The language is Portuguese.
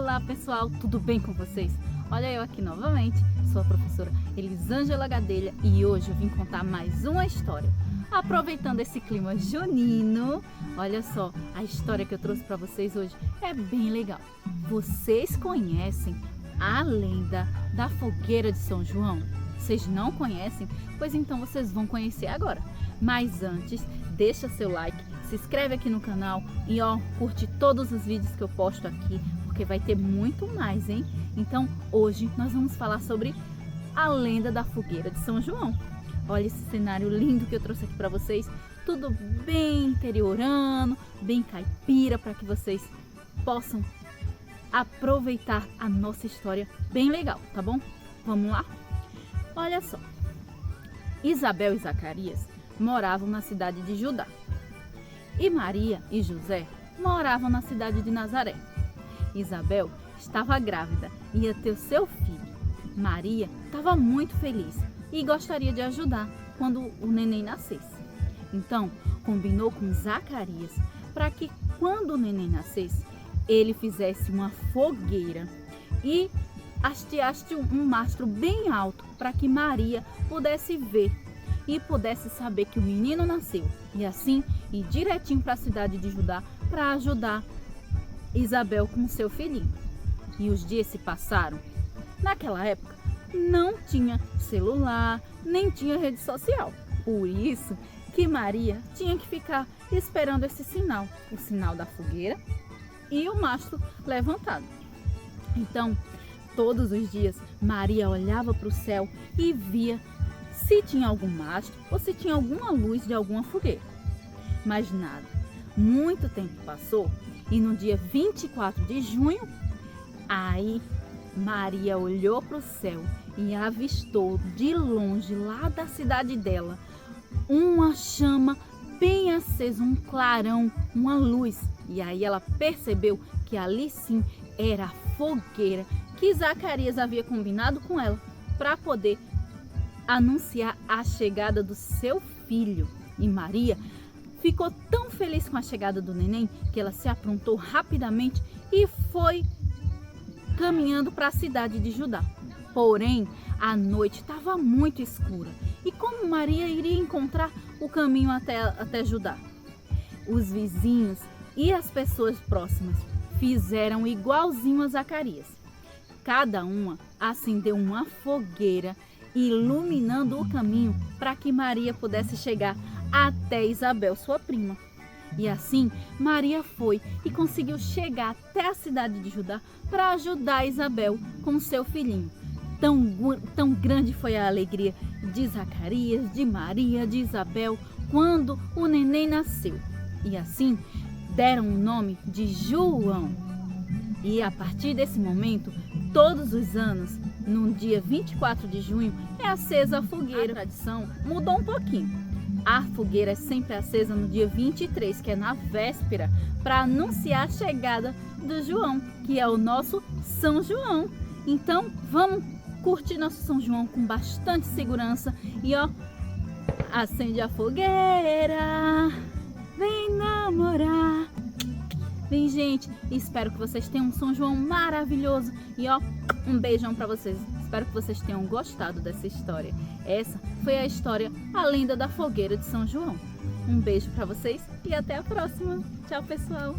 Olá pessoal, tudo bem com vocês? Olha eu aqui novamente, sou a professora Elisângela Gadelha e hoje eu vim contar mais uma história. Aproveitando esse clima junino, olha só, a história que eu trouxe para vocês hoje é bem legal. Vocês conhecem a lenda da fogueira de São João? Vocês não conhecem? Pois então vocês vão conhecer agora. Mas antes, deixa seu like, se inscreve aqui no canal e curte todos os vídeos que eu posto aqui, porque vai ter muito mais, hein? Então hoje nós vamos falar sobre a lenda da fogueira de São João. Olha esse cenário lindo que eu trouxe aqui para vocês, tudo bem interiorano, bem caipira, para que vocês possam aproveitar a nossa história bem legal, tá bom? Vamos lá? Olha só, Isabel e Zacarias moravam na cidade de Judá e Maria e José moravam na cidade de Nazaré. Isabel estava grávida e ia ter o seu filho. Maria estava muito feliz e gostaria de ajudar quando o neném nascesse. Então, combinou com Zacarias para que quando o neném nascesse, ele fizesse uma fogueira e hasteasse um mastro bem alto para que Maria pudesse ver e pudesse saber que o menino nasceu. E assim, ir direitinho para a cidade de Judá para ajudar Isabel com seu filhinho. E os dias se passaram. Naquela época, não tinha celular, nem tinha rede social. Por isso que Maria tinha que ficar esperando esse sinal, o sinal da fogueira e o mastro levantado. Então, todos os dias, Maria olhava para o céu e via se tinha algum mastro ou se tinha alguma luz de alguma fogueira. Mas nada. Muito tempo passou e no dia 24 de junho, aí Maria olhou para o céu e avistou de longe, lá da cidade dela, uma chama bem acesa, um clarão, uma luz. E aí ela percebeu que ali sim era a fogueira que Zacarias havia combinado com ela para poder anunciar a chegada do seu filho. E Maria ficou tão feliz com a chegada do neném que ela se aprontou rapidamente e foi caminhando para a cidade de Judá. Porém, a noite estava muito escura. E como Maria iria encontrar o caminho até Judá? Os vizinhos e as pessoas próximas fizeram igualzinho a Zacarias. Cada uma acendeu uma fogueira, iluminando o caminho para que Maria pudesse chegar até Isabel, sua prima. E assim, Maria foi e conseguiu chegar até a cidade de Judá para ajudar Isabel com seu filhinho. Tão grande foi a alegria de Zacarias, de Maria, de Isabel, quando o neném nasceu. E assim, deram o nome de João. E a partir desse momento, todos os anos, no dia 24 de junho, é acesa a fogueira. A tradição mudou um pouquinho. A fogueira é sempre acesa no dia 23, que é na véspera, para anunciar a chegada do João, que é o nosso São João. Então, vamos curtir nosso São João com bastante segurança e acende a fogueira, vem namorar. Vem, gente, espero que vocês tenham um São João maravilhoso e um beijão para vocês. Espero que vocês tenham gostado dessa história. Essa foi a história A Lenda da Fogueira de São João. Um beijo para vocês e até a próxima. Tchau, pessoal!